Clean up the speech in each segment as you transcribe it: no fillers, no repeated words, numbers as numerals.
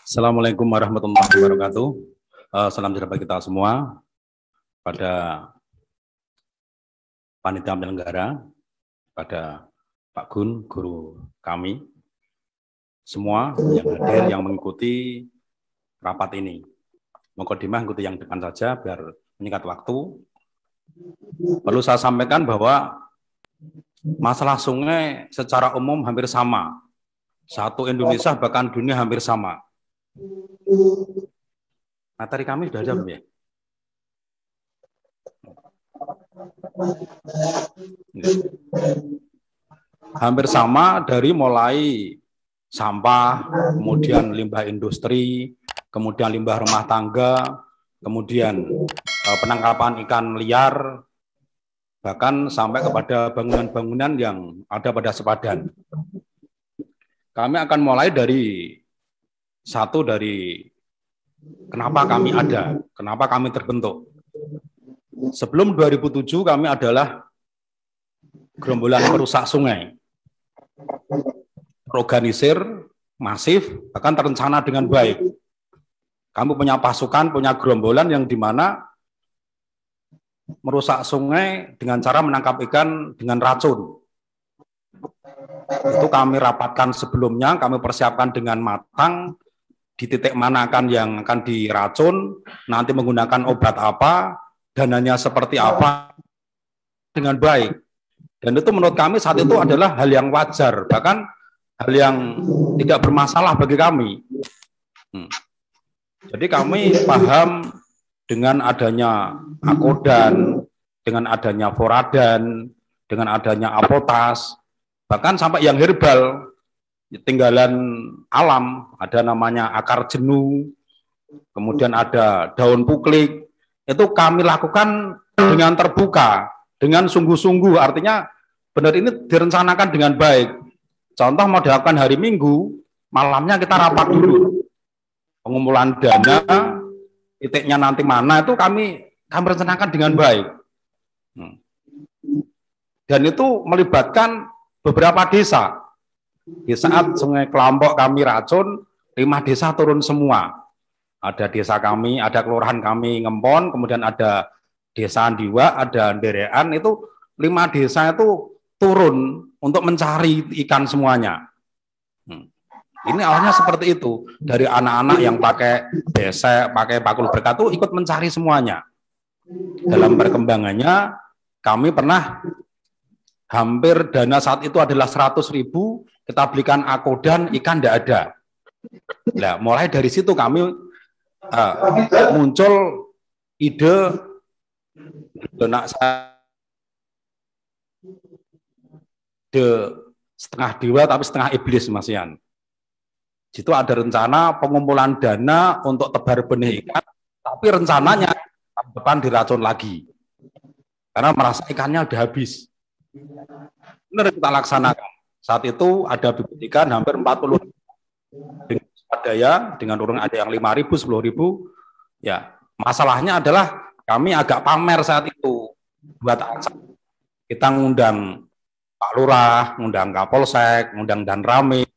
Assalamualaikum warahmatullahi wabarakatuh. Salam sejahtera kita semua, pada panitia penyelenggara, pada Pak Gun, guru kami, semua yang hadir, yang mengikuti rapat ini. Mukadimah ikuti yang depan saja biar menyingkat waktu. Perlu saya sampaikan bahwa masalah sungai secara umum hampir sama. Satu Indonesia bahkan dunia hampir sama. Materi kami sudah ada belum ya? Hampir sama dari mulai sampah, kemudian limbah industri, kemudian limbah rumah tangga, kemudian penangkapan ikan liar, bahkan sampai kepada bangunan-bangunan yang ada pada sepadan. Kami akan mulai dari kenapa kami ada, kenapa kami terbentuk. Sebelum 2007 kami adalah gerombolan perusak sungai. Organisir, masif, bahkan terencana dengan baik. Kami punya pasukan, punya gerombolan yang dimana merusak sungai dengan cara menangkap ikan dengan racun. Itu kami rapatkan sebelumnya, kami persiapkan dengan matang, di titik mana yang akan diracun, nanti menggunakan obat apa, dananya seperti apa, dengan baik. Dan itu menurut kami saat itu adalah hal yang wajar, bahkan hal yang tidak bermasalah bagi kami. Jadi kami paham dengan adanya Akodan, dengan adanya Foradan, dengan adanya Apotas, bahkan sampai yang herbal, tinggalan alam, ada namanya akar jenuh, kemudian ada daun puklik, itu kami lakukan dengan terbuka, dengan sungguh-sungguh, artinya benar ini direncanakan dengan baik. Contoh mau dilakukan hari Minggu, malamnya kita rapat dulu, pengumpulan dana, titiknya nanti mana, itu kami rencanakan dengan baik. Dan itu melibatkan beberapa desa. Di saat Sungai Kelampok kami racun, 5 desa turun semua. Ada desa kami, ada kelurahan kami Ngempon, kemudian ada desa Andiwa, ada Nderean, itu 5 desa itu turun untuk mencari ikan semuanya. Ini awalnya seperti itu. Dari anak-anak yang pakai besek, pakai bakul berkat itu ikut mencari semuanya. Dalam perkembangannya, kami pernah hampir dana saat itu adalah 100.000, kita belikan Akodan, ikan tidak ada. Nah, mulai dari situ kami muncul ide setengah dewa tapi setengah iblis, Mas Yan. Situ ada rencana pengumpulan dana untuk tebar benih ikan, tapi rencananya tahun depan diracun lagi. Karena merasa ikannya udah habis. Benar kita laksanakan. Saat itu ada bibit ikan hampir 40 dengan swadaya, dengan orang ada yang 5.000, 10.000. Ya, masalahnya adalah kami agak pamer saat itu. Buat kita ngundang Pak Lurah, ngundang Kapolsek, ngundang Danramil.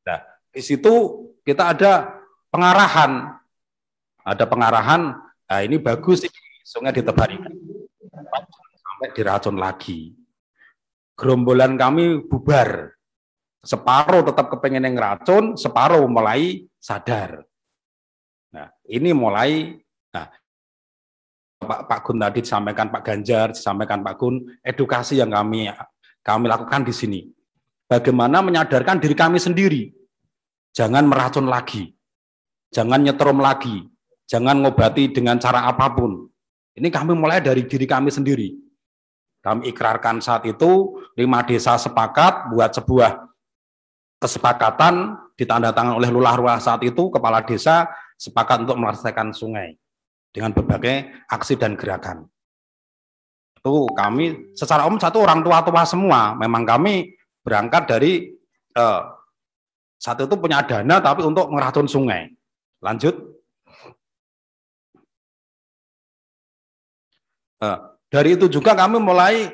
Nah, di situ kita ada pengarahan. Ada pengarahan, nah ini bagus, sungai ditebar ikan. Sampai diracun lagi. Gerombolan kami bubar. Separuh tetap kepengen yang racun, separuh mulai sadar. Nah, ini mulai, Pak Gun tadi disampaikan, Pak Ganjar disampaikan, Pak Gun, edukasi yang kami lakukan di sini. Bagaimana menyadarkan diri kami sendiri. Jangan meracun lagi. Jangan nyetrum lagi. Jangan ngobati dengan cara apapun. Ini kami mulai dari diri kami sendiri. Kami ikrarkan saat itu, 5 desa sepakat buat sebuah kesepakatan ditandatangani oleh lurah-lurah saat itu, kepala desa sepakat untuk melestarikan sungai dengan berbagai aksi dan gerakan. Itu kami secara umum satu orang tua-tua semua. Memang kami berangkat dari saat itu punya dana tapi untuk meracun sungai. Lanjut. Dari itu juga kami mulai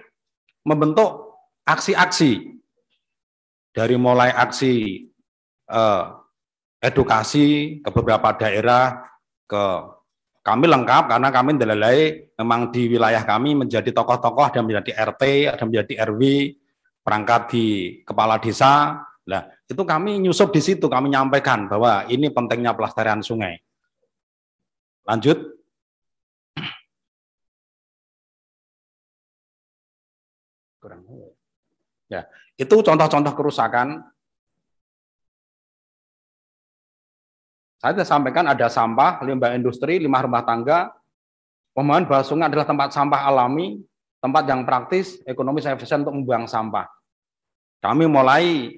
membentuk aksi-aksi. Dari mulai aksi edukasi ke beberapa daerah, ke kami lengkap karena kami Delalai memang di wilayah kami menjadi tokoh-tokoh, ada menjadi RT, ada menjadi RW, perangkat di kepala desa. Nah, itu kami nyusup di situ, kami nyampaikan bahwa ini pentingnya pelestarian sungai. Lanjut. Ya, itu contoh-contoh kerusakan. Saya sudah sampaikan ada sampah, limbah industri, limbah rumah tangga. Pemahaman bahwa sungai adalah tempat sampah alami, tempat yang praktis, ekonomis, efisien untuk membuang sampah. Kami mulai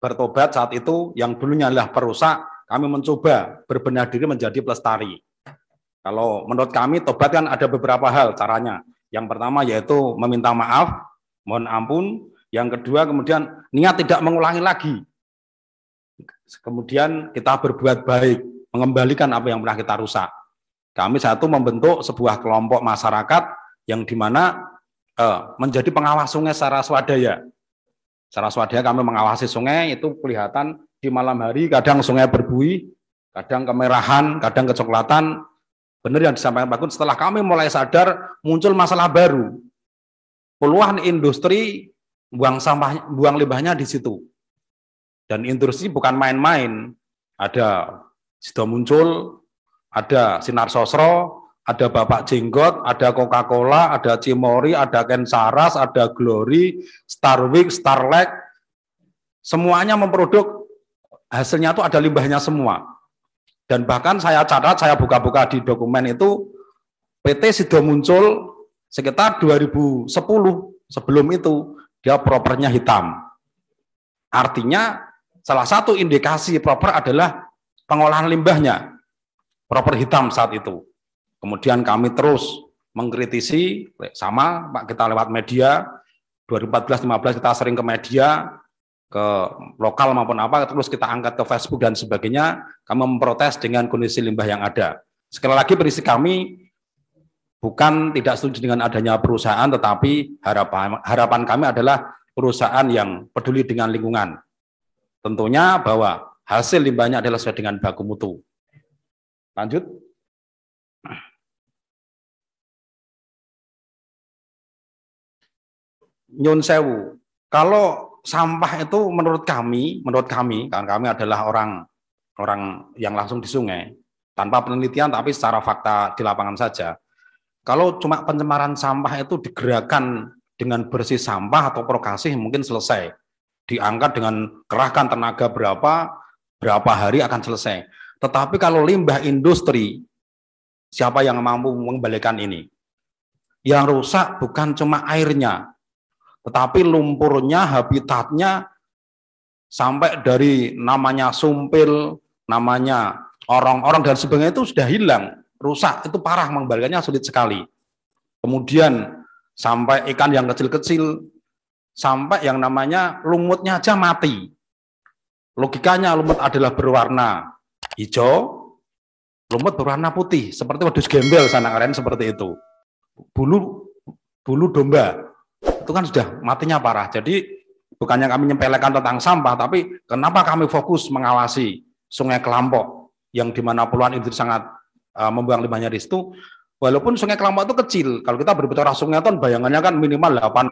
bertobat saat itu, yang dulunya adalah perusak, kami mencoba berbenah diri menjadi pelestari. Kalau menurut kami, tobat kan ada beberapa hal caranya. Yang pertama yaitu meminta maaf, mohon ampun. Yang kedua kemudian niat tidak mengulangi lagi. Kemudian kita berbuat baik, mengembalikan apa yang pernah kita rusak. Kami satu membentuk sebuah kelompok masyarakat yang dimana menjadi pengawas sungai secara swadaya. Secara swadaya kami mengawasi sungai, itu kelihatan di malam hari kadang sungai berbuih, kadang kemerahan, kadang kecoklatan. Benar yang disampaikan Pak Gun, setelah kami mulai sadar muncul masalah baru. Puluhan industri buang sampah, buang limbahnya di situ. Dan industri bukan main-main. Ada sudah muncul, ada Sinar Sosro, ada Bapak Jenggot, ada Coca-Cola, ada Cimori, ada Kensaras, ada Glory, Starwick, Starlek. Semuanya memproduk, hasilnya itu ada limbahnya semua. Dan bahkan saya catat, saya buka-buka di dokumen itu, PT sudah muncul sekitar 2010, sebelum itu dia propernya hitam. Artinya salah satu indikasi proper adalah pengolahan limbahnya. Proper hitam saat itu. Kemudian kami terus mengkritisi, sama Pak, kita lewat media, 2014-15 kita sering ke media, ke lokal maupun apa, terus kita angkat ke Facebook dan sebagainya, kami memprotes dengan kondisi limbah yang ada. Sekali lagi prinsip kami, bukan tidak setuju dengan adanya perusahaan, tetapi harapan kami adalah perusahaan yang peduli dengan lingkungan. Tentunya bahwa hasil limbahnya adalah sesuai dengan baku mutu. Lanjut. Nyun sewu. Kalau sampah itu menurut kami, karena kami adalah orang yang langsung di sungai, tanpa penelitian tapi secara fakta di lapangan saja. Kalau cuma pencemaran sampah itu digerakkan dengan bersih sampah atau prokasih mungkin selesai. Diangkat dengan kerahkan tenaga berapa hari akan selesai. Tetapi kalau limbah industri, siapa yang mampu mengembalikan ini? Yang rusak bukan cuma airnya, tetapi lumpurnya, habitatnya, sampai dari namanya sumpil, namanya orang-orang dan sebagainya itu sudah hilang, rusak, itu parah, mengembalikannya sulit sekali. Kemudian sampai ikan yang kecil-kecil, sampai yang namanya lumutnya aja mati. Logikanya lumut adalah berwarna hijau, lumut berwarna putih, seperti wedus gembel sana keren seperti itu. Bulu domba, itu kan sudah matinya parah. Jadi bukannya kami menyepelekan tentang sampah, tapi kenapa kami fokus mengawasi Sungai Kelampok, yang dimana puluhan industri sangat membuang limbahnya di situ. Walaupun Sungai Kelampok itu kecil, kalau kita berbicara sungai itu bayangannya kan minimal 8,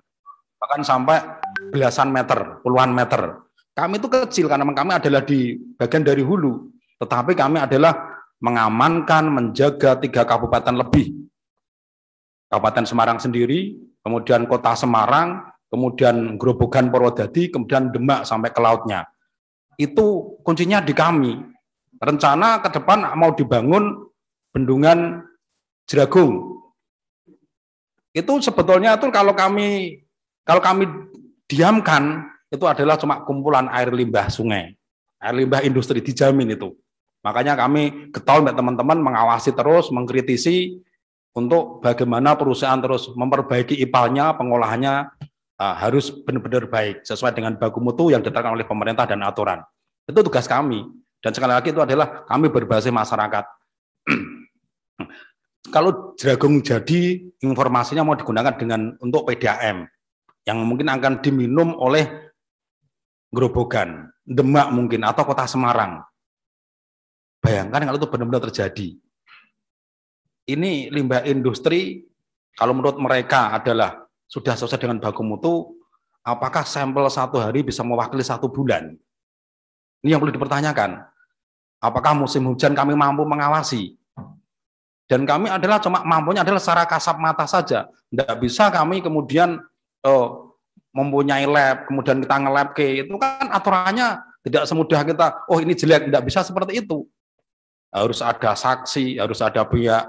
bahkan sampai belasan meter, puluhan meter. Kami itu kecil karena kami adalah di bagian dari hulu, tetapi kami adalah mengamankan, menjaga 3 kabupaten lebih. Kabupaten Semarang sendiri, kemudian Kota Semarang, kemudian Grobogan, Purwodadi, kemudian Demak sampai ke lautnya. Itu kuncinya di kami. Rencana ke depan mau dibangun bendungan Jeragung. Itu sebetulnya itu kalau kami diamkan, itu adalah cuma kumpulan air limbah sungai, air limbah industri, dijamin itu. Makanya kami getol teman-teman mengawasi terus, mengkritisi untuk bagaimana perusahaan terus memperbaiki IPAL-nya, pengolahannya harus benar-benar baik, sesuai dengan baku mutu yang ditetapkan oleh pemerintah dan aturan. Itu tugas kami. Dan sekali lagi itu adalah kami berbasis masyarakat. Kalau Jeragung jadi, informasinya mau digunakan untuk PDAM, yang mungkin akan diminum oleh Grobogan, Demak mungkin, atau Kota Semarang. Bayangkan kalau itu benar-benar terjadi. Ini limbah industri, kalau menurut mereka adalah sudah selesai dengan baku mutu, apakah sampel 1 hari bisa mewakili 1 bulan? Ini yang perlu dipertanyakan. Apakah musim hujan kami mampu mengawasi? Dan kami adalah cuma mampunya adalah secara kasat mata saja. Tidak bisa kami kemudian mempunyai lab, kemudian kita nge-lab ke, itu kan aturannya tidak semudah kita, oh ini jelek, tidak bisa seperti itu. Harus ada saksi, harus ada pihak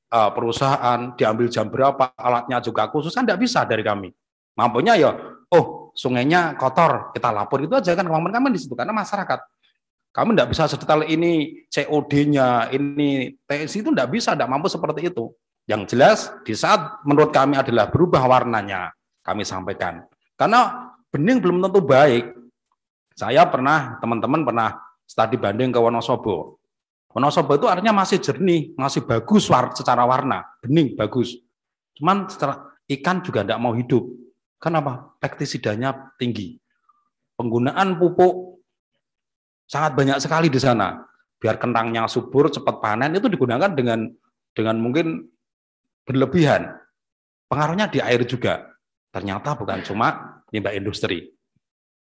perusahaan, diambil jam berapa, alatnya juga khusus, kan tidak bisa dari kami. Mampunya ya, oh sungainya kotor, kita lapor, itu aja kan kemampuan kami di situ, karena masyarakat. Kami tidak bisa sedetail ini COD-nya, ini TSI itu tidak bisa, tidak mampu seperti itu. Yang jelas, di saat menurut kami adalah berubah warnanya, kami sampaikan. Karena bening belum tentu baik. Saya pernah, teman-teman pernah studi banding ke Wonosobo. Wonosobo itu artinya masih jernih, masih bagus secara warna, bening, bagus. Cuman secara ikan juga tidak mau hidup. Kenapa? Pestisidanya tinggi. Penggunaan pupuk sangat banyak sekali di sana. Biar kentangnya subur, cepat panen, itu digunakan dengan mungkin berlebihan. Pengaruhnya di air juga. Ternyata bukan cuma limbah industri.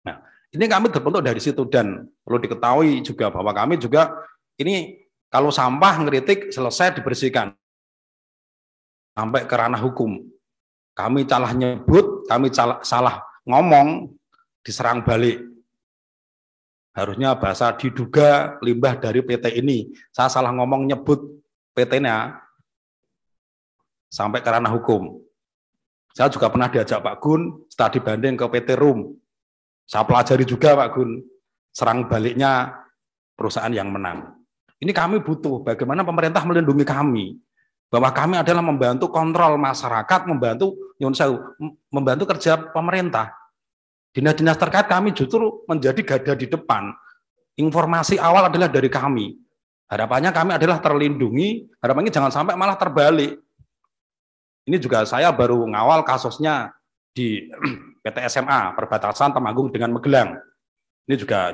Nah, ini kami terbentuk dari situ, dan perlu diketahui juga bahwa kami juga ini kalau sampah ngeritik selesai dibersihkan sampai ke ranah hukum. Kami salah nyebut, kami salah ngomong, diserang balik. Harusnya bahasa diduga limbah dari PT ini. Saya salah ngomong nyebut PT-nya sampai ke ranah hukum. Saya juga pernah diajak Pak Gun studi banding ke PT Rum. Saya pelajari juga Pak Gun, serang baliknya perusahaan yang menang. Ini kami butuh bagaimana pemerintah melindungi kami, bahwa kami adalah membantu kontrol masyarakat, membantu kerja pemerintah. Dinas-dinas terkait kami justru menjadi garda di depan. Informasi awal adalah dari kami. Harapannya kami adalah terlindungi, harapannya jangan sampai malah terbalik. Ini juga saya baru ngawal kasusnya di PT SMA, perbatasan Temanggung dengan Magelang. Ini juga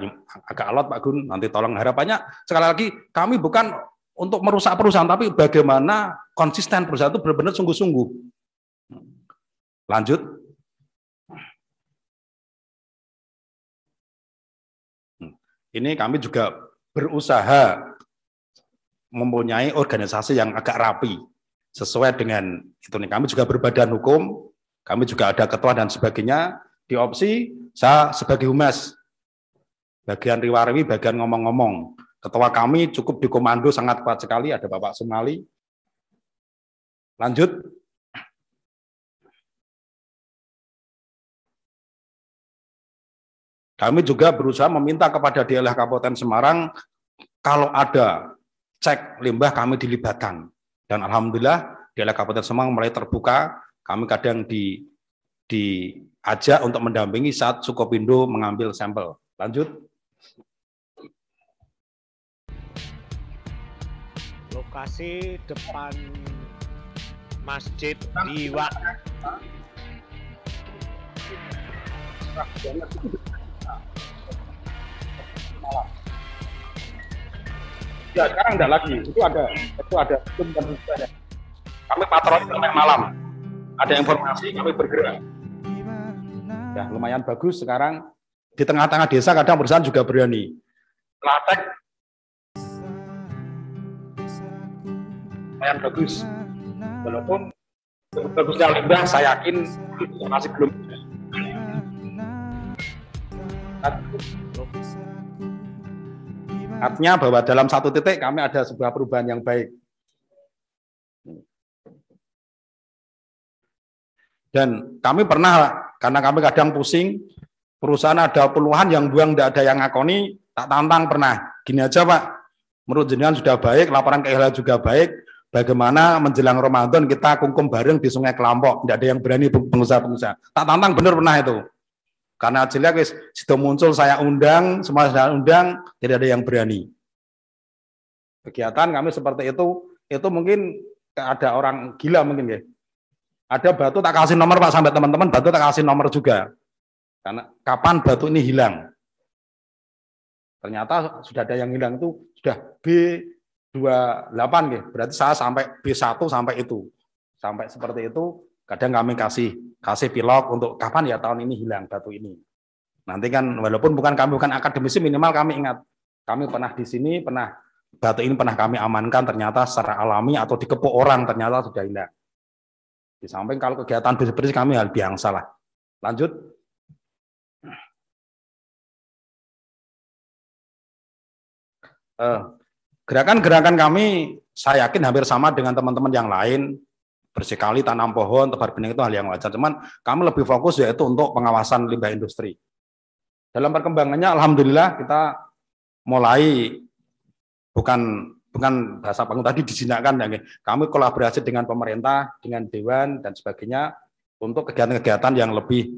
agak alot Pak Gun, nanti tolong. Harapannya sekali lagi kami bukan untuk merusak perusahaan, tapi bagaimana konsisten perusahaan itu benar-benar sungguh-sungguh. Lanjut. Ini kami juga berusaha mempunyai organisasi yang agak rapi, sesuai dengan itu nih. Kami juga berbadan hukum, kami juga ada ketua dan sebagainya. Di opsi, saya sebagai humas, bagian riwariwi, bagian ngomong-ngomong. Ketua kami cukup dikomando sangat kuat sekali, ada Bapak Sumali. Lanjut. Kami juga berusaha meminta kepada DLH Kabupaten Semarang, kalau ada cek limbah kami dilibatkan. Dan alhamdulillah DLH Kabupaten Semarang mulai terbuka, kami kadang diajak untuk mendampingi saat Sukopindo mengambil sampel. Lanjut. Lokasi depan Masjid Diwa. Ya sekarang enggak lagi, itu ada kami patroli sampai malam, ada informasi kami bergerak. Ya lumayan bagus sekarang di tengah-tengah desa, kadang perusahaan juga berani. Latek lumayan bagus, walaupun bagusnya limbah saya yakin itu masih belum. Artinya bahwa dalam satu titik kami ada sebuah perubahan yang baik. Dan kami pernah, karena kami kadang pusing, perusahaan ada puluhan yang buang, tidak ada yang ngakoni, tak tantang pernah. Gini aja Pak, menurut jenengan sudah baik, laporan ke IHL juga baik, bagaimana menjelang Ramadan kita kungkum bareng di Sungai Kelampok, tidak ada yang berani pengusaha-pengusaha. Tak tantang benar pernah itu. Karena jelek wis sudah muncul, saya undang, semua saya undang, tidak ada yang berani. Kegiatan kami seperti itu mungkin ada orang gila mungkin ya. Ada batu tak kasih nomor Pak, sampai teman-teman batu tak kasih nomor juga. Karena kapan batu ini hilang? Ternyata sudah ada yang hilang itu sudah B28 ya, berarti saya sampai B1 sampai itu. Sampai seperti itu, kadang kami kasih pilot untuk kapan ya tahun ini hilang batu ini. Nanti kan walaupun kami bukan akademisi, minimal kami ingat kami pernah di sini, batu ini pernah kami amankan, ternyata secara alami atau dikepuk orang ternyata sudah hilang. Di samping kalau kegiatan bersih-bersih kami hal biasa lah. Lanjut. Gerakan-gerakan kami saya yakin hampir sama dengan teman-teman yang lain. Bersih kali, tanam pohon, tebar benih itu hal yang wajar. Cuman kami lebih fokus yaitu untuk pengawasan limbah industri. Dalam perkembangannya, alhamdulillah kita mulai bukan bahasa panggung tadi dijinakkan ya. Kami kolaborasi dengan pemerintah, dengan dewan dan sebagainya untuk kegiatan-kegiatan yang lebih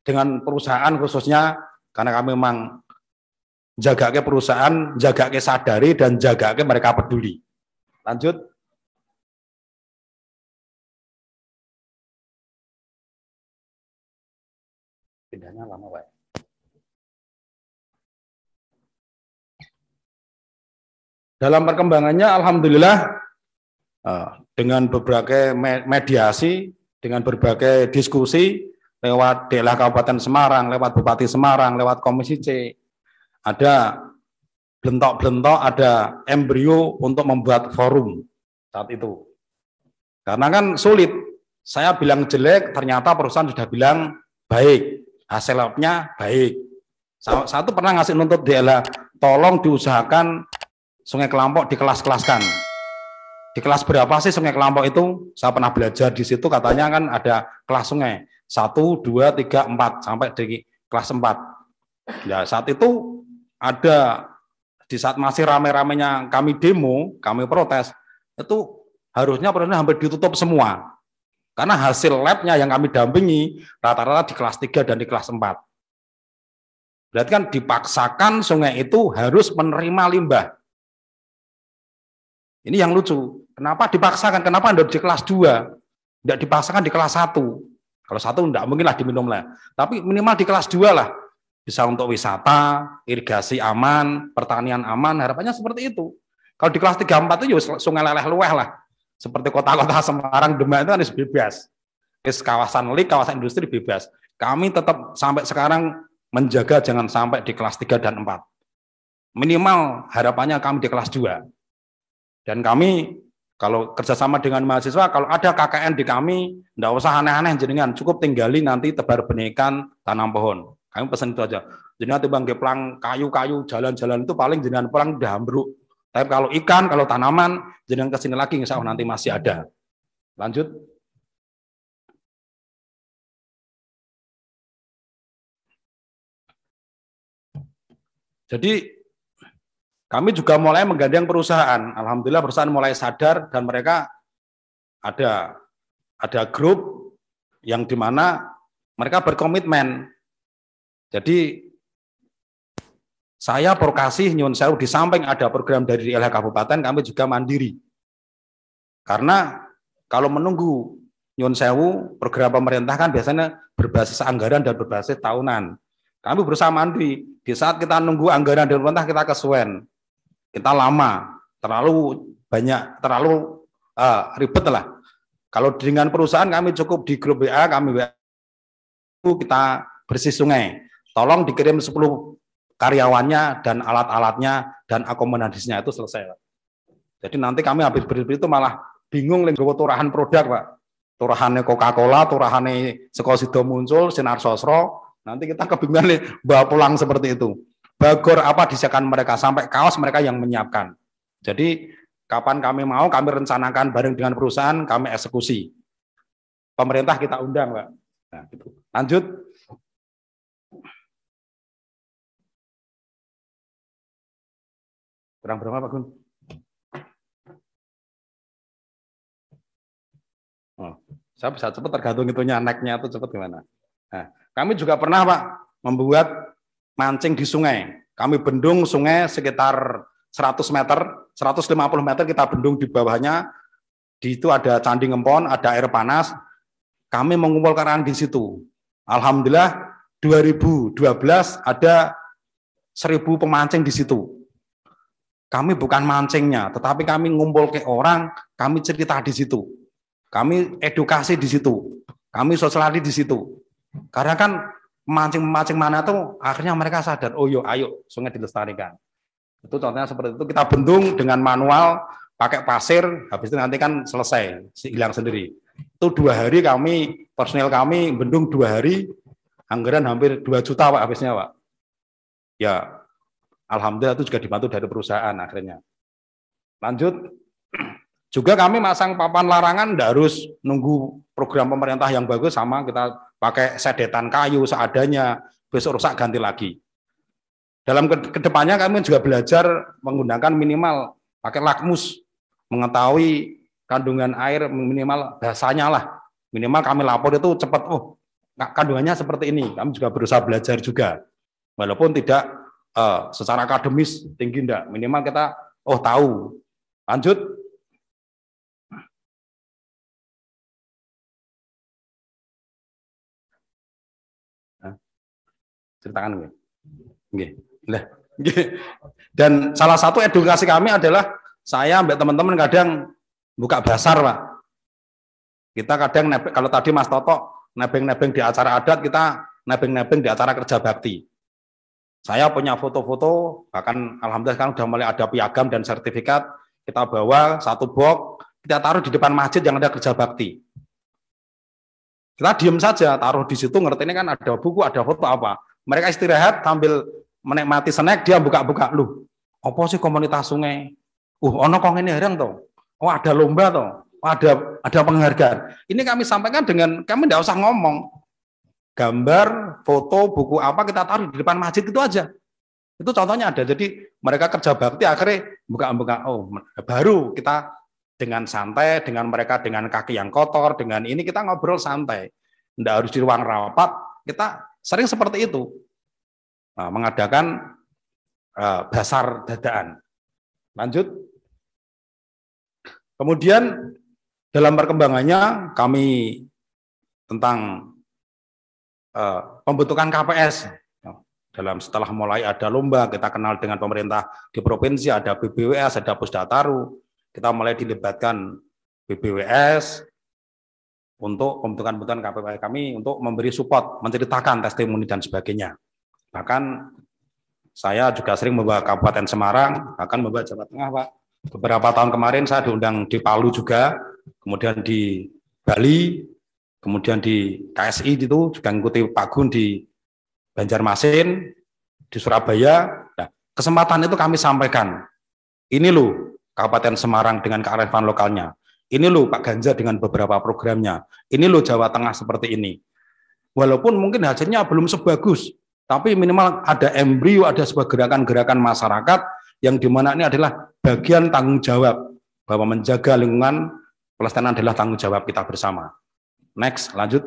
dengan perusahaan khususnya karena kami memang jaga ke perusahaan, jaga ke sadari dan jaga ke mereka peduli. Lanjut. Pindahnya lama, Pak. Dalam perkembangannya, alhamdulillah, dengan berbagai mediasi, dengan berbagai diskusi, lewat DLH Kabupaten Semarang, lewat Bupati Semarang, lewat Komisi C, ada belentok-belentok, ada embrio untuk membuat forum saat itu. Karena kan sulit, saya bilang jelek, ternyata perusahaan sudah bilang baik, hasil labnya baik. Satu pernah ngasih nuntut DLH, tolong diusahakan Sungai Kelampok dikelas-kelaskan. Di kelas berapa sih Sungai Kelampok itu? Saya pernah belajar di situ, katanya kan ada kelas sungai. 1, 2, 3, 4, sampai di kelas 4. Ya, saat itu ada, di saat masih rame-ramenya kami demo, kami protes, itu harusnya prosesnya hampir ditutup semua. Karena hasil labnya yang kami dampingi, rata-rata di kelas 3 dan di kelas 4. Berarti kan dipaksakan sungai itu harus menerima limbah. Ini yang lucu. Kenapa dipaksakan? Kenapa tidak di kelas 2? Tidak dipaksakan di kelas 1. Kalau 1 tidak mungkin lah diminum lah. Tapi minimal di kelas 2 lah. Bisa untuk wisata, irigasi aman, pertanian aman, harapannya seperti itu. Kalau di kelas 3, 4 itu sungai leleh luweh lah. Seperti kota-kota Semarang, Demak itu kan bebas. Kawasan lik, kawasan industri bebas. Kami tetap sampai sekarang menjaga jangan sampai di kelas 3 dan 4. Minimal harapannya kami di kelas 2. Dan kami kalau kerjasama dengan mahasiswa, kalau ada KKN di kami, tidak usah aneh-aneh jenengan, cukup tinggali nanti tebar benihkan, tanam pohon. Kami pesan itu aja. Jenengan timbang geplang kayu-kayu, jalan-jalan itu paling jenengan pulang udah ambruk. Tapi kalau ikan, kalau tanaman, jenengan kesini lagi, insya Allah nanti masih ada. Lanjut. Jadi kami juga mulai menggandeng perusahaan. Alhamdulillah perusahaan mulai sadar dan mereka ada grup yang dimana mereka berkomitmen. Jadi saya Prokasih Nyun Sewu di samping ada program dari DLH Kabupaten, kami juga mandiri. Karena kalau menunggu Nyun Sewu, program pemerintah kan biasanya berbasis anggaran dan berbasis tahunan. Kami berusaha mandiri. Di saat kita nunggu anggaran dari pemerintah kita kesuwen. Kita lama, terlalu banyak, terlalu ribet lah. Kalau dengan perusahaan kami cukup di grup WA, kita bersih sungai. Tolong dikirim 10 karyawannya dan alat-alatnya dan akomodasinya itu selesai. Jadi nanti kami habis bersih itu malah bingung lenggowo turahan produk, Pak. Turahane Coca-Cola, turahane Sekosido muncul, Sinar Sosro, nanti kita kebingungan nih, bawa pulang seperti itu. Bagor apa disiapkan mereka, sampai kaos mereka yang menyiapkan. Jadi kapan kami mau, kami rencanakan bareng dengan perusahaan, kami eksekusi. Pemerintah kita undang, Pak. Nah, gitu. Lanjut. Kurang berapa, Pak Gun? Oh, saya bisa cepat tergantung itunya, naiknya itu cepat gimana. Nah, kami juga pernah, Pak, membuat mancing di sungai. Kami bendung sungai sekitar 100 meter, 150 meter kita bendung di bawahnya. Di itu ada Candi Ngempon, ada air panas. Kami mengumpulkan di situ. Alhamdulillah 2012 ada 1000 pemancing di situ. kami bukan mancingnya, tetapi kami ngumpul ke orang, kami cerita di situ, kami edukasi di situ, kami sosialisasi di situ. Karena kan mancing mana tuh akhirnya mereka sadar, oh yo ayo sungai dilestarikan. Itu contohnya seperti itu, kita bendung dengan manual, pakai pasir, habis itu nanti kan selesai, hilang sendiri. Itu 2 hari kami, personil kami bendung 2 hari, anggaran hampir 2 juta Pak habisnya Pak. Ya, alhamdulillah itu juga dibantu dari perusahaan akhirnya. Lanjut, juga kami masang papan larangan, tidak harus nunggu program pemerintah yang bagus, sama kita pakai sedetan kayu seadanya, besok rusak ganti lagi. Dalam kedepannya kami juga belajar menggunakan minimal pakai lakmus, mengetahui kandungan air minimal bahasanya lah. Minimal kami lapor itu cepat, oh kandungannya seperti ini. Kami juga berusaha belajar juga. Walaupun tidak secara akademis tinggi enggak, minimal kita oh tahu. Lanjut. Ceritakan nggih. Dan salah satu edukasi kami adalah saya sampai teman-teman kadang buka basar Pak. Kita kadang kalau tadi Mas Toto nebeng-nebeng di acara adat, kita nebeng-nebeng di acara kerja bakti. Saya punya foto-foto, bahkan alhamdulillah sekarang sudah mulai ada piagam dan sertifikat, kita bawa 1 box, kita taruh di depan masjid yang ada kerja bakti. Kita diem saja, taruh di situ, ngerti ini kan ada buku, ada foto apa. Mereka istirahat sambil menikmati snack, dia buka-buka, loh, apa sih komunitas sungai? Ono kong ini herang toh. Oh ada lomba toh. Oh, ada penghargaan. Ini kami sampaikan dengan kami tidak usah ngomong. Gambar, foto, buku apa kita taruh di depan masjid itu aja. Itu contohnya ada. Jadi mereka kerja bakti akhirnya buka-buka. Oh, baru kita dengan santai, dengan mereka dengan kaki yang kotor, dengan ini kita ngobrol santai. Tidak harus di ruang rapat. Kita sering seperti itu. Nah, mengadakan basar dadaan. Lanjut. Kemudian dalam perkembangannya kami tentang pembentukan KPS. Setelah mulai ada lomba, kita kenal dengan pemerintah di provinsi, ada BBWS, ada Pusdataru. Kita mulai dilibatkan BBWS untuk pembentukan KPS kami untuk memberi support, menceritakan testimoni dan sebagainya. Bahkan saya juga sering membawa Kabupaten Semarang, bahkan membawa Jawa Tengah, Pak. Beberapa tahun kemarin saya diundang di Palu juga, kemudian di Bali, kemudian di KSI itu juga ngikuti Pak Gun di Banjarmasin, di Surabaya. Nah, kesempatan itu kami sampaikan. Ini loh Kabupaten Semarang dengan kearifan lokalnya. Ini loh Pak Ganjar dengan beberapa programnya. Ini loh Jawa Tengah seperti ini. Walaupun mungkin hasilnya belum sebagus, tapi minimal ada embrio, ada sebuah gerakan-gerakan masyarakat yang dimana ini adalah bagian tanggung jawab bahwa menjaga lingkungan pelestarian adalah tanggung jawab kita bersama. Next, lanjut.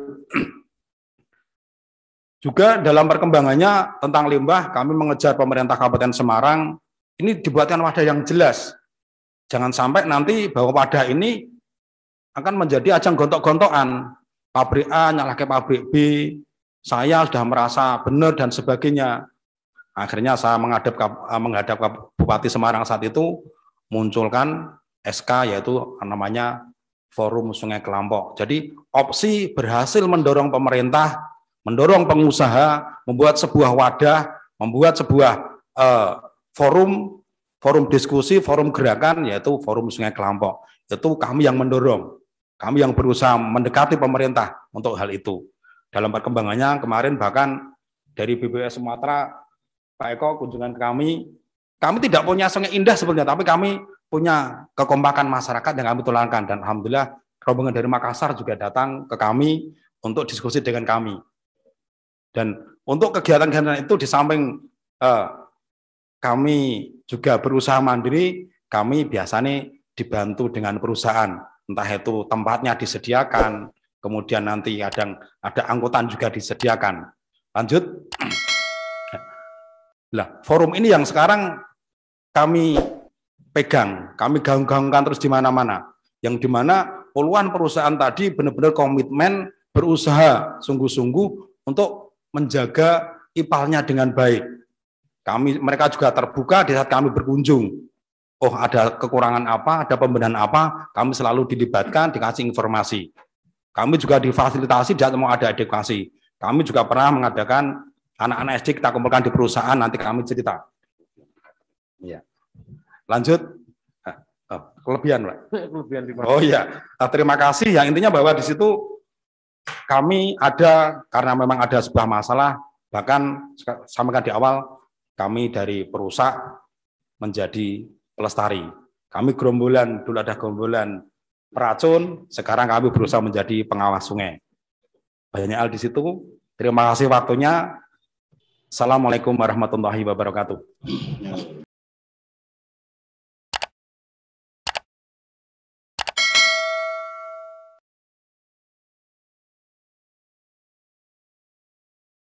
Juga dalam perkembangannya tentang limbah, kami mengejar pemerintah Kabupaten Semarang, ini dibuatkan wadah yang jelas. Jangan sampai nanti bahwa wadah ini akan menjadi ajang gontok-gontokan. Pabrik A nyalahke pabrik B, saya sudah merasa benar dan sebagainya. Akhirnya saya menghadap Bupati Semarang saat itu, munculkan SK yaitu namanya Forum Sungai Kelampok. Jadi opsi berhasil mendorong pemerintah, mendorong pengusaha, membuat sebuah wadah, membuat sebuah forum diskusi, forum gerakan, yaitu Forum Sungai Kelampok. Itu kami yang mendorong, kami yang berusaha mendekati pemerintah untuk hal itu. Dalam perkembangannya kemarin bahkan dari BBWS Sumatera, Pak Eko kunjungan ke kami tidak punya sungai indah sebenarnya, tapi kami punya kekompakan masyarakat yang kami tularkan, dan alhamdulillah rombongan dari Makassar juga datang ke kami untuk diskusi dengan kami. Dan untuk kegiatan-kegiatan itu di samping kami juga berusaha mandiri, kami biasanya dibantu dengan perusahaan, entah itu tempatnya disediakan, kemudian nanti ada angkutan juga disediakan. Lanjut. Nah, forum ini yang sekarang kami pegang, kami gaung-gaungkan terus di mana-mana, yang dimana puluhan perusahaan tadi benar-benar komitmen berusaha sungguh-sungguh untuk menjaga IPAL-nya dengan baik. Mereka juga terbuka di saat kami berkunjung. oh ada kekurangan apa, ada pembenahan apa, kami selalu dilibatkan, dikasih informasi. Kami juga difasilitasi, tidak mau ada edukasi. Kami juga pernah mengadakan anak-anak SD kita kumpulkan di perusahaan, nanti kami cerita. Ya. Lanjut. Kelebihan, Pak. Oh iya, terima kasih. Yang intinya bahwa di situ kami ada, karena memang ada sebuah masalah, bahkan sampaikan di awal, kami dari perusak menjadi pelestari. Kami gerombolan, dulu ada gerombolan peracun, sekarang kami berusaha menjadi pengawas sungai. Banyak hal di situ. Terima kasih waktunya. Assalamualaikum warahmatullahi wabarakatuh.